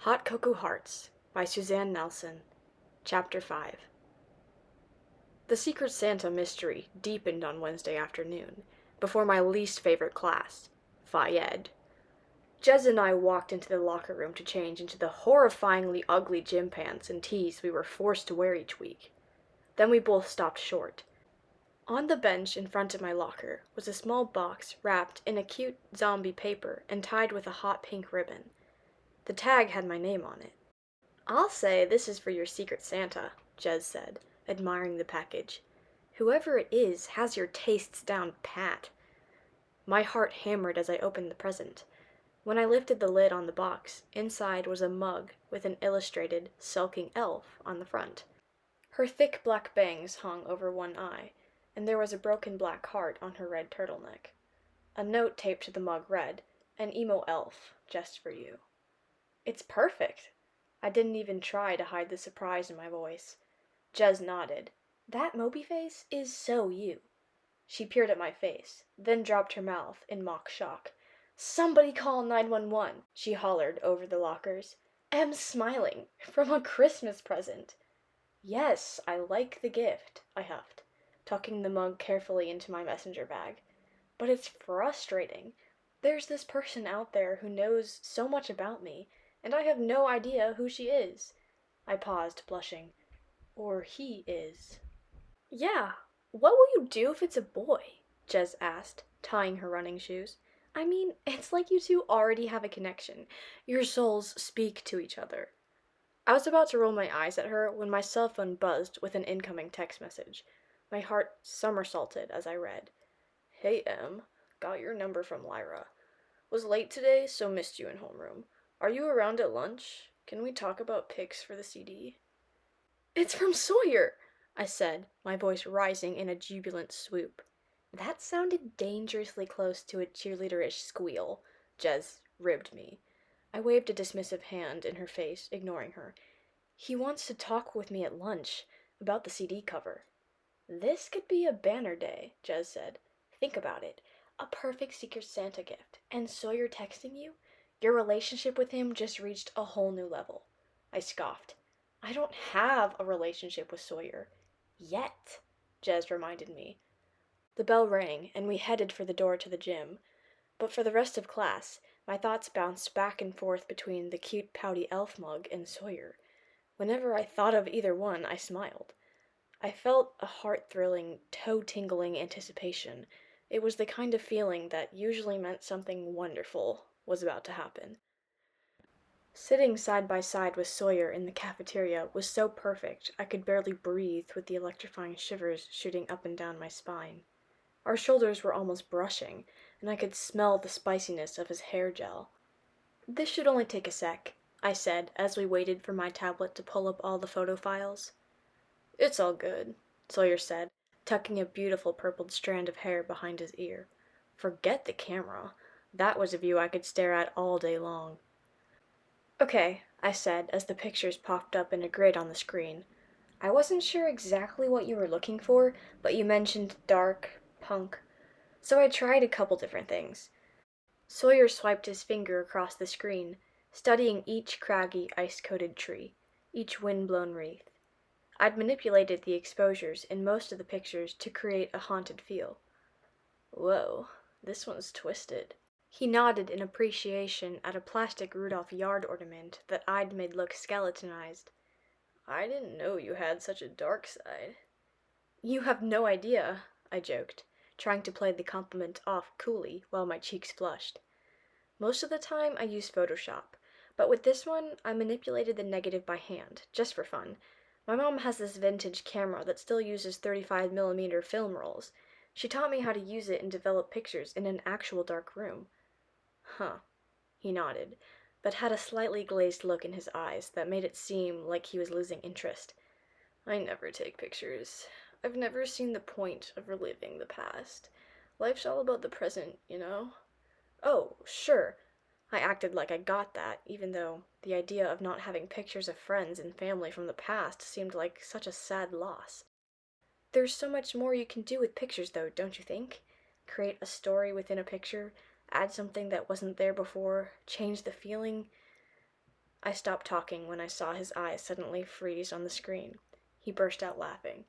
Hot Cocoa Hearts by Susanne Nelson. Chapter 5. The Secret Santa mystery deepened on Wednesday afternoon, before my least favorite class, Phi Ed. Jez and I walked into the locker room to change into the horrifyingly ugly gym pants and tees we were forced to wear each week. Then we both stopped short. On the bench in front of my locker was a small box wrapped in a cute zombie paper and tied with a hot pink ribbon. The tag had my name on it. "I'll say this is for your Secret Santa," Jez said, admiring the package. "Whoever it is has your tastes down pat." My heart hammered as I opened the present. When I lifted the lid on the box, inside was a mug with an illustrated, sulking elf on the front. Her thick black bangs hung over one eye, and there was a broken black heart on her red turtleneck. A note taped to the mug read, "An emo elf, just for you." "It's perfect!" I didn't even try to hide the surprise in my voice. Jez nodded. "That Moby face is so you." She peered at my face, then dropped her mouth in mock shock. "Somebody call 911!" she hollered over the lockers. "Em smiling. From a Christmas present." "Yes, I like the gift," I huffed, tucking the mug carefully into my messenger bag. "But it's frustrating. There's this person out there who knows so much about me, and I have no idea who she is." I paused, blushing. "Or he is." "Yeah, what will you do if it's a boy?" Jez asked, tying her running shoes. "I mean, it's like you two already have a connection. Your souls speak to each other." I was about to roll my eyes at her when my cell phone buzzed with an incoming text message. My heart somersaulted as I read. "Hey, Em. Got your number from Lyra. Was late today, so missed you in homeroom. Are you around at lunch? Can we talk about pics for the CD?" "It's from Sawyer!" I said, my voice rising in a jubilant swoop. That sounded dangerously close to a cheerleader-ish squeal. Jez ribbed me. I waved a dismissive hand in her face, ignoring her. "He wants to talk with me at lunch, about the CD cover." "This could be a banner day," Jez said. "Think about it. A perfect Secret Santa gift, and Sawyer texting you? Your relationship with him just reached a whole new level." I scoffed. "I don't have a relationship with Sawyer. Yet," Jez reminded me. The bell rang, and we headed for the door to the gym. But for the rest of class, my thoughts bounced back and forth between the cute pouty elf mug and Sawyer. Whenever I thought of either one, I smiled. I felt a heart-thrilling, toe-tingling anticipation. It was the kind of feeling that usually meant something wonderful was about to happen. Sitting side by side with Sawyer in the cafeteria was so perfect I could barely breathe with the electrifying shivers shooting up and down my spine. Our shoulders were almost brushing, and I could smell the spiciness of his hair gel. "This should only take a sec," I said as we waited for my tablet to pull up all the photo files. "It's all good," Sawyer said, tucking a beautiful purpled strand of hair behind his ear. Forget the camera. That was a view I could stare at all day long. "Okay," I said as the pictures popped up in a grid on the screen. "I wasn't sure exactly what you were looking for, but you mentioned dark, punk, so I tried a couple different things." Sawyer swiped his finger across the screen, studying each craggy, ice-coated tree, each wind-blown wreath. I'd manipulated the exposures in most of the pictures to create a haunted feel. "Whoa, this one's twisted." He nodded in appreciation at a plastic Rudolph yard ornament that I'd made look skeletonized. "I didn't know you had such a dark side." "You have no idea," I joked, trying to play the compliment off coolly while my cheeks flushed. Most of the time I use Photoshop, but with this one I manipulated the negative by hand, just for fun. My mom has this vintage camera that still uses 35mm film rolls. She taught me how to use it and develop pictures in an actual dark room. "Huh." He nodded, but had a slightly glazed look in his eyes that made it seem like he was losing interest. "I never take pictures. I've never seen the point of reliving the past. Life's all about the present, you know?" "Oh, sure." I acted like I got that, even though the idea of not having pictures of friends and family from the past seemed like such a sad loss. "There's so much more you can do with pictures, though, don't you think? Create a story within a picture, add something that wasn't there before, change the feeling." I stopped talking when I saw his eyes suddenly freeze on the screen. He burst out laughing.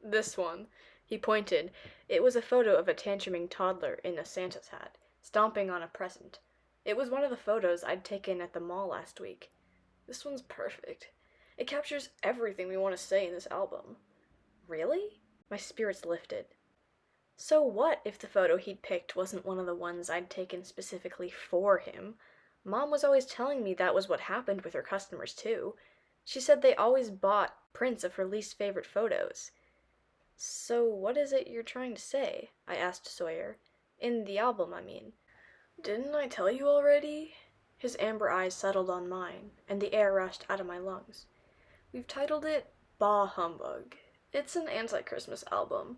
This one. He pointed. It was a photo of a tantruming toddler in a Santa's hat, stomping on a present. It was one of the photos I'd taken at the mall last week. This one's perfect. It captures everything we want to say in this album. Really? My spirits lifted. So what if the photo he'd picked wasn't one of the ones I'd taken specifically for him? Mom was always telling me that was what happened with her customers, too. She said they always bought prints of her least favorite photos. So what is it you're trying to say? I asked Sawyer. In the album, I mean. Didn't I tell you already? His amber eyes settled on mine, and the air rushed out of my lungs. We've titled it Bah Humbug. It's an anti-Christmas album.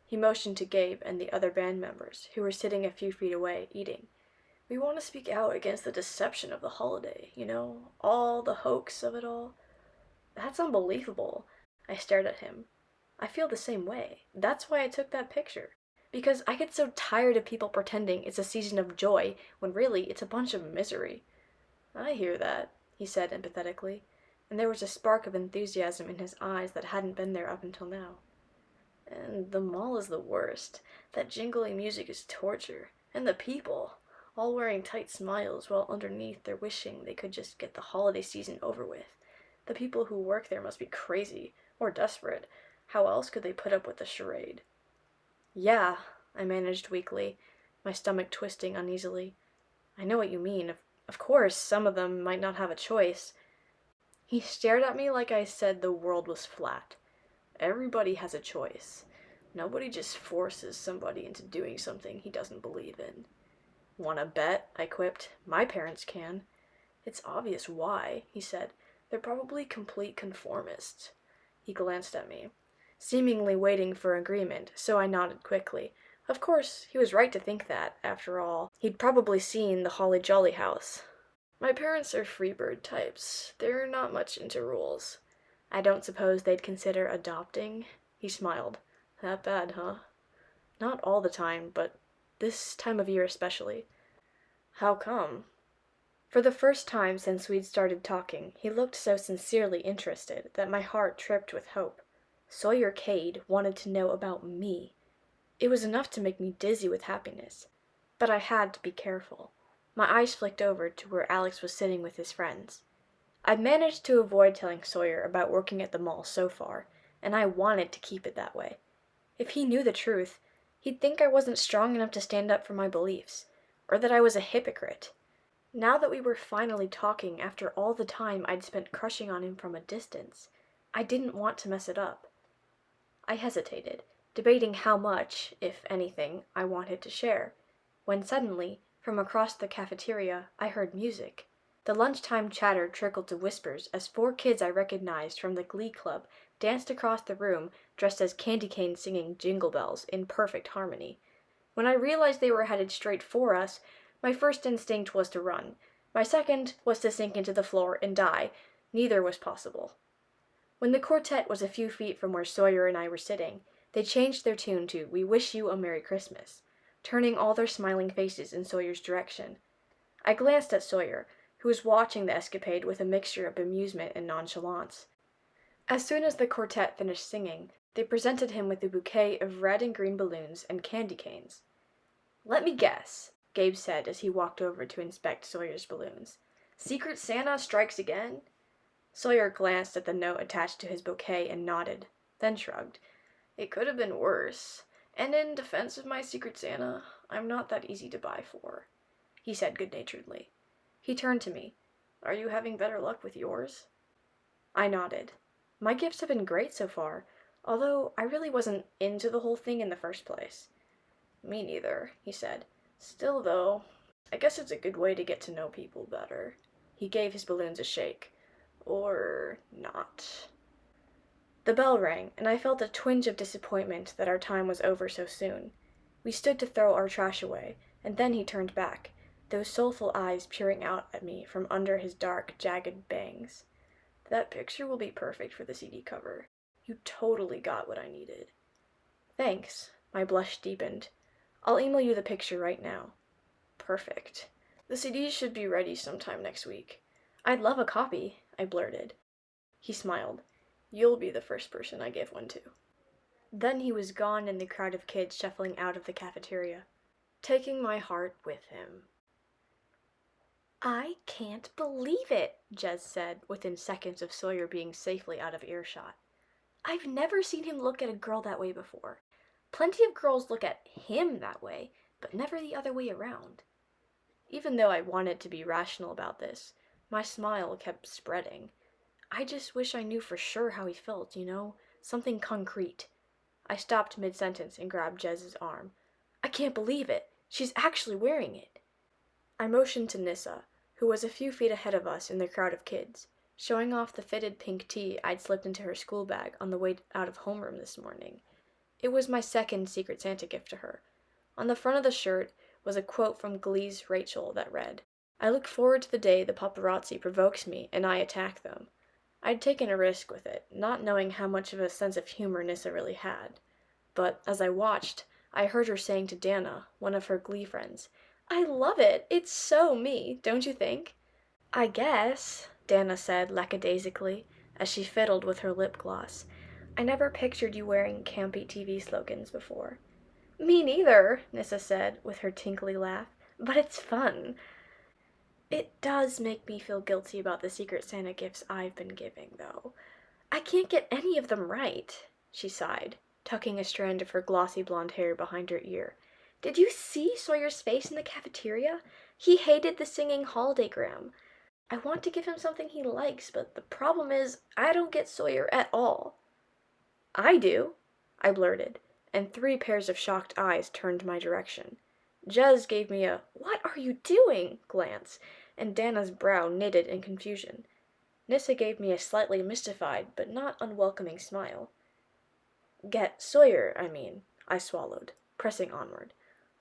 He motioned to Gabe and the other band members, who were sitting a few feet away, eating. We want to speak out against the deception of the holiday, all the hoax of it all. That's unbelievable. I stared at him. I feel the same way. That's why I took that picture. Because I get so tired of people pretending it's a season of joy when really it's a bunch of misery. I hear that, he said empathetically, and there was a spark of enthusiasm in his eyes that hadn't been there up until now. And the mall is the worst. That jingling music is torture. And the people, all wearing tight smiles while underneath they're wishing they could just get the holiday season over with. The people who work there must be crazy, or desperate. How else could they put up with the charade? Yeah, I managed weakly, my stomach twisting uneasily. I know what you mean. Of course, some of them might not have a choice. He stared at me like I said the world was flat. Everybody has a choice. Nobody just forces somebody into doing something he doesn't believe in. Wanna bet? I quipped. My parents can. It's obvious why, he said. They're probably complete conformists. He glanced at me, seemingly waiting for agreement, so I nodded quickly. Of course, he was right to think that, after all. He'd probably seen the Holly Jolly House. My parents are freebird types. They're not much into rules. I don't suppose they'd consider adopting? He smiled. That bad, huh? Not all the time, but this time of year especially. How come? For the first time since we'd started talking, he looked so sincerely interested that my heart tripped with hope. Sawyer Cade wanted to know about me. It was enough to make me dizzy with happiness. But I had to be careful. My eyes flicked over to where Alex was sitting with his friends. I'd managed to avoid telling Sawyer about working at the mall so far, and I wanted to keep it that way. If he knew the truth, he'd think I wasn't strong enough to stand up for my beliefs, or that I was a hypocrite. Now that we were finally talking after all the time I'd spent crushing on him from a distance, I didn't want to mess it up. I hesitated, debating how much, if anything, I wanted to share, when suddenly, from across the cafeteria, I heard music. The lunchtime chatter trickled to whispers as 4 kids I recognized from the Glee Club danced across the room dressed as candy canes singing Jingle Bells in perfect harmony. When I realized they were headed straight for us, my first instinct was to run. My second was to sink into the floor and die. Neither was possible. When the quartet was a few feet from where Sawyer and I were sitting, they changed their tune to We Wish You a Merry Christmas, turning all their smiling faces in Sawyer's direction. I glanced at Sawyer, who was watching the escapade with a mixture of amusement and nonchalance. As soon as the quartet finished singing, they presented him with a bouquet of red and green balloons and candy canes. Let me guess, Gabe said as he walked over to inspect Sawyer's balloons. Secret Santa strikes again? Sawyer glanced at the note attached to his bouquet and nodded, then shrugged. It could have been worse. And in defense of my Secret Santa, I'm not that easy to buy for, he said good-naturedly. He turned to me. Are you having better luck with yours? I nodded. My gifts have been great so far, although I really wasn't into the whole thing in the first place. Me neither, he said. Still, though, I guess it's a good way to get to know people better. He gave his balloons a shake. Or not. The bell rang, and I felt a twinge of disappointment that our time was over so soon. We stood to throw our trash away, and then he turned back, those soulful eyes peering out at me from under his dark, jagged bangs. That picture will be perfect for the CD cover. You totally got what I needed. Thanks. My blush deepened. I'll email you the picture right now. Perfect. The CDs should be ready sometime next week. "I'd love a copy," I blurted. He smiled. "You'll be the first person I give one to." Then he was gone in the crowd of kids shuffling out of the cafeteria, taking my heart with him. "I can't believe it," Jez said, within seconds of Sawyer being safely out of earshot. "I've never seen him look at a girl that way before. Plenty of girls look at him that way, but never the other way around." Even though I wanted to be rational about this, my smile kept spreading. I just wish I knew for sure how he felt, something concrete. I stopped mid-sentence and grabbed Jez's arm. "I can't believe it! She's actually wearing it!" I motioned to Nissa, who was a few feet ahead of us in the crowd of kids, showing off the fitted pink tee I'd slipped into her school bag on the way out of homeroom this morning. It was my second Secret Santa gift to her. On the front of the shirt was a quote from Glee's Rachel that read, "I look forward to the day the paparazzi provokes me and I attack them." I'd taken a risk with it, not knowing how much of a sense of humor Nissa really had. But as I watched, I heard her saying to Dana, one of her Glee friends, "I love it! It's so me, don't you think?" "I guess," Dana said lackadaisically, as she fiddled with her lip gloss. "I never pictured you wearing campy TV slogans before." "Me neither," Nissa said, with her tinkly laugh, "but it's fun." "It does make me feel guilty about the Secret Santa gifts I've been giving, though. I can't get any of them right," she sighed, tucking a strand of her glossy blonde hair behind her ear. "Did you see Sawyer's face in the cafeteria? He hated the singing holidaygram. I want to give him something he likes, but the problem is, I don't get Sawyer at all." "I do," I blurted, and 3 pairs of shocked eyes turned my direction. Jez gave me a "What are you doing?" glance, and Dana's brow knitted in confusion. Nissa gave me a slightly mystified but not unwelcoming smile. "Get Sawyer, I mean," I swallowed, pressing onward.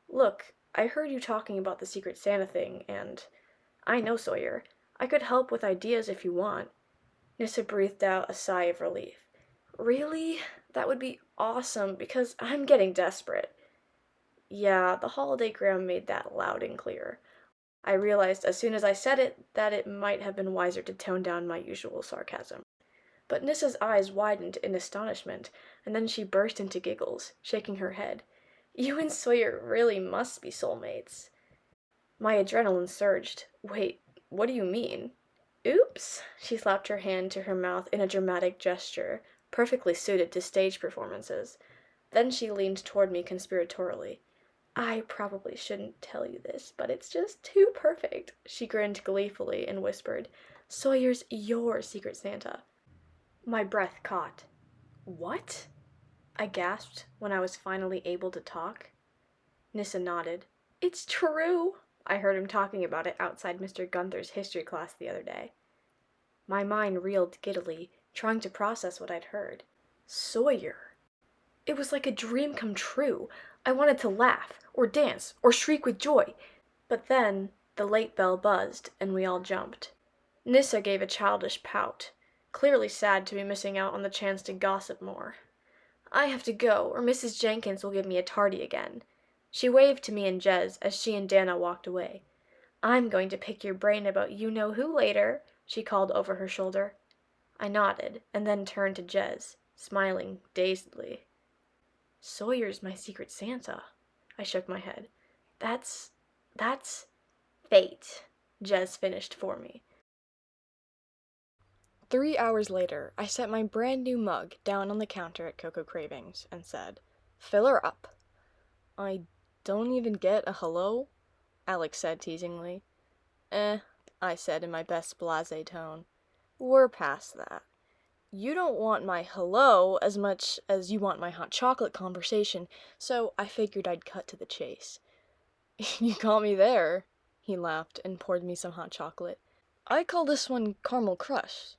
"Look, I heard you talking about the Secret Santa thing, and I know Sawyer. I could help with ideas if you want." Nissa breathed out a sigh of relief. "Really? That would be awesome, because I'm getting desperate." Yeah, the holidaygram made that loud and clear. I realized as soon as I said it that it might have been wiser to tone down my usual sarcasm. But Nissa's eyes widened in astonishment, and then she burst into giggles, shaking her head. "You and Sawyer really must be soulmates." My adrenaline surged. "Wait, what do you mean?" "Oops!" She slapped her hand to her mouth in a dramatic gesture, perfectly suited to stage performances. Then she leaned toward me conspiratorially. "I probably shouldn't tell you this, but it's just too perfect." She grinned gleefully and whispered, "Sawyer's your Secret Santa." My breath caught. "What?" I gasped when I was finally able to talk. Nissa nodded. "It's true. I heard him talking about it outside Mr. Gunther's history class the other day." My mind reeled giddily, trying to process what I'd heard. Sawyer. It was like a dream come true. I wanted to laugh, or dance, or shriek with joy. But then, the late bell buzzed, and we all jumped. Nissa gave a childish pout, clearly sad to be missing out on the chance to gossip more. "I have to go, or Mrs. Jenkins will give me a tardy again." She waved to me and Jez as she and Dana walked away. "I'm going to pick your brain about you-know-who later," she called over her shoulder. I nodded, and then turned to Jez, smiling dazedly. "Sawyer's my Secret Santa." I shook my head. That's fate," Jez finished for me. 3 hours later, I set my brand new mug down on the counter at Cocoa Cravings and said, "Fill her up." "I don't even get a hello?" Alex said teasingly. I said in my best blasé tone. "We're past that. You don't want my hello as much as you want my hot chocolate conversation, so I figured I'd cut to the chase." "You caught me there," he laughed and poured me some hot chocolate. "I call this one Caramel Crush."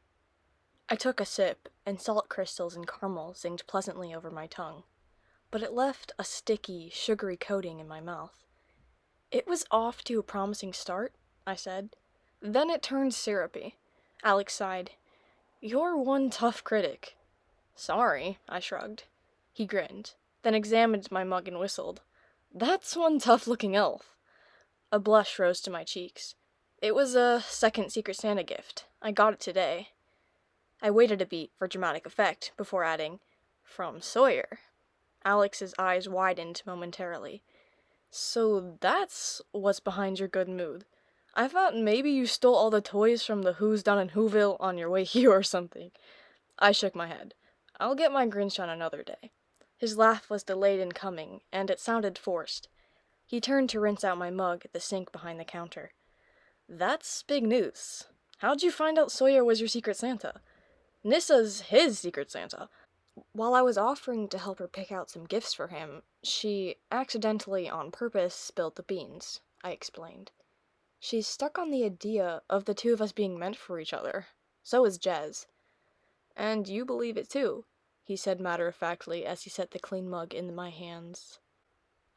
I took a sip, and salt crystals and caramel zinged pleasantly over my tongue. But it left a sticky, sugary coating in my mouth. "It was off to a promising start," I said. "Then it turned syrupy." Alex sighed. "You're one tough critic." "Sorry," I shrugged. He grinned, then examined my mug and whistled. "That's one tough-looking elf." A blush rose to my cheeks. It was a second Secret Santa gift. I got it today. I waited a beat for dramatic effect before adding, from Sawyer. Alex's eyes widened momentarily. So that's what's behind your good mood. I thought maybe you stole all the toys from the Who's down in Whoville on your way here or something. I shook my head. I'll get my Grinch on another day. His laugh was delayed in coming, and it sounded forced. He turned to rinse out my mug at the sink behind the counter. That's big news. How'd you find out Sawyer was your Secret Santa? Nissa's his Secret Santa. While I was offering to help her pick out some gifts for him, she accidentally, on purpose, spilled the beans, I explained. She's stuck on the idea of the two of us being meant for each other. So is Jez. And you believe it too, he said matter-of-factly as he set the clean mug in my hands.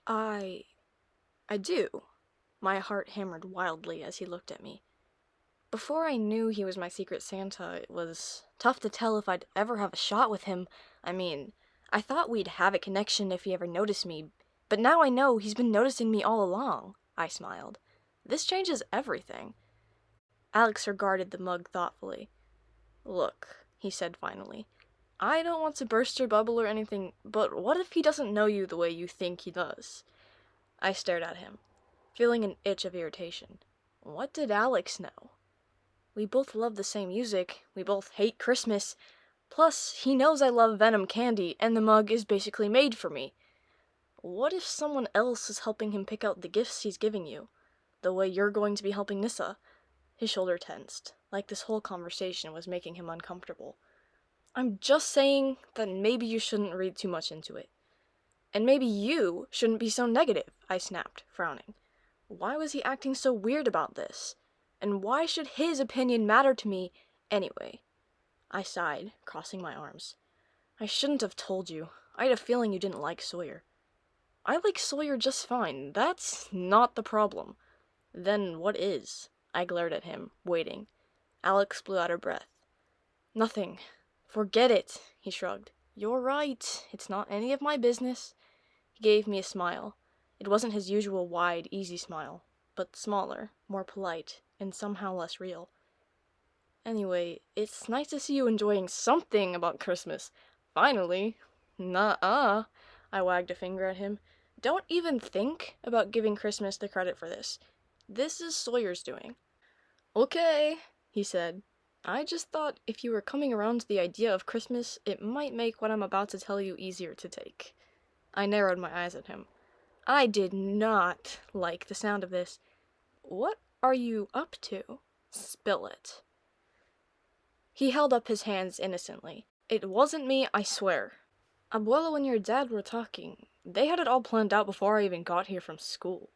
I do. My heart hammered wildly as he looked at me. Before I knew he was my Secret Santa, it was tough to tell if I'd ever have a shot with him. I thought we'd have a connection if he ever noticed me, but now I know he's been noticing me all along, I smiled. This changes everything. Alex regarded the mug thoughtfully. Look, he said finally, I don't want to burst your bubble or anything, but what if he doesn't know you the way you think he does? I stared at him, feeling an itch of irritation. What did Alex know? We both love the same music, we both hate Christmas, plus he knows I love Venom candy, and the mug is basically made for me. What if someone else is helping him pick out the gifts he's giving you, the way you're going to be helping Nissa? His shoulder tensed, like this whole conversation was making him uncomfortable. I'm just saying that maybe you shouldn't read too much into it. And maybe you shouldn't be so negative, I snapped, frowning. Why was he acting so weird about this? And why should his opinion matter to me anyway? I sighed, crossing my arms. I shouldn't have told you. I had a feeling you didn't like Sawyer. I like Sawyer just fine. That's not the problem. Then what is? I glared at him, waiting. Alex blew out her breath. Nothing. Forget it, he shrugged. You're right. It's not any of my business. He gave me a smile. It wasn't his usual wide, easy smile, but smaller, more polite, and somehow less real. Anyway, it's nice to see you enjoying something about Christmas. Finally. Nuh-uh. I wagged a finger at him. Don't even think about giving Christmas the credit for this. This is Sawyer's doing. Okay, he said. I just thought if you were coming around to the idea of Christmas, it might make what I'm about to tell you easier to take. I narrowed my eyes at him. I did not like the sound of this. What are you up to? Spill it. He held up his hands innocently. It wasn't me, I swear. Abuelo and your dad were talking. They had it all planned out before I even got here from school.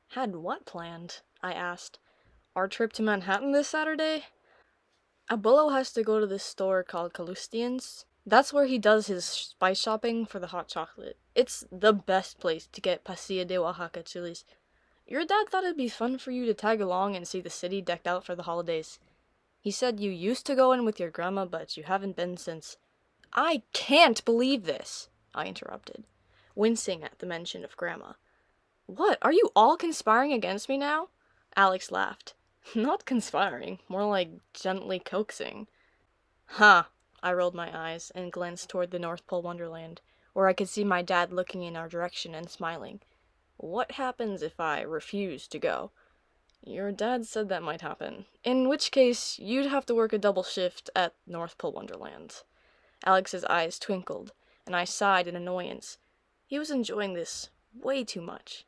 Had what planned? I asked. Our trip to Manhattan this Saturday? Abuelo has to go to this store called Calustian's. That's where he does his spice shopping for the hot chocolate. It's the best place to get pasilla de Oaxaca chilies. Your dad thought it'd be fun for you to tag along and see the city decked out for the holidays. He said you used to go in with your grandma, but you haven't been since. I can't believe this, I interrupted, wincing at the mention of Grandma. What, are you all conspiring against me now? Alex laughed. Not conspiring, more like gently coaxing. Huh, I rolled my eyes and glanced toward the North Pole Wonderland, where I could see my dad looking in our direction and smiling. What happens if I refuse to go? Your dad said that might happen, in which case you'd have to work a double shift at North Pole Wonderland. Alex's eyes twinkled, and I sighed in annoyance. He was enjoying this way too much.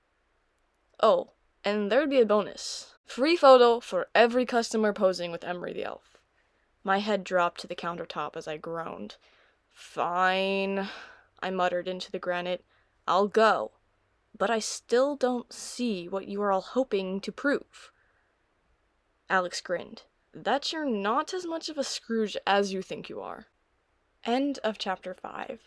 Oh, and there'd be a bonus. Free photo for every customer posing with Emery the Elf. My head dropped to the countertop as I groaned. Fine, I muttered into the granite. I'll go. But I still don't see what you are all hoping to prove. Alex grinned. That you're not as much of a Scrooge as you think you are. End of chapter 5.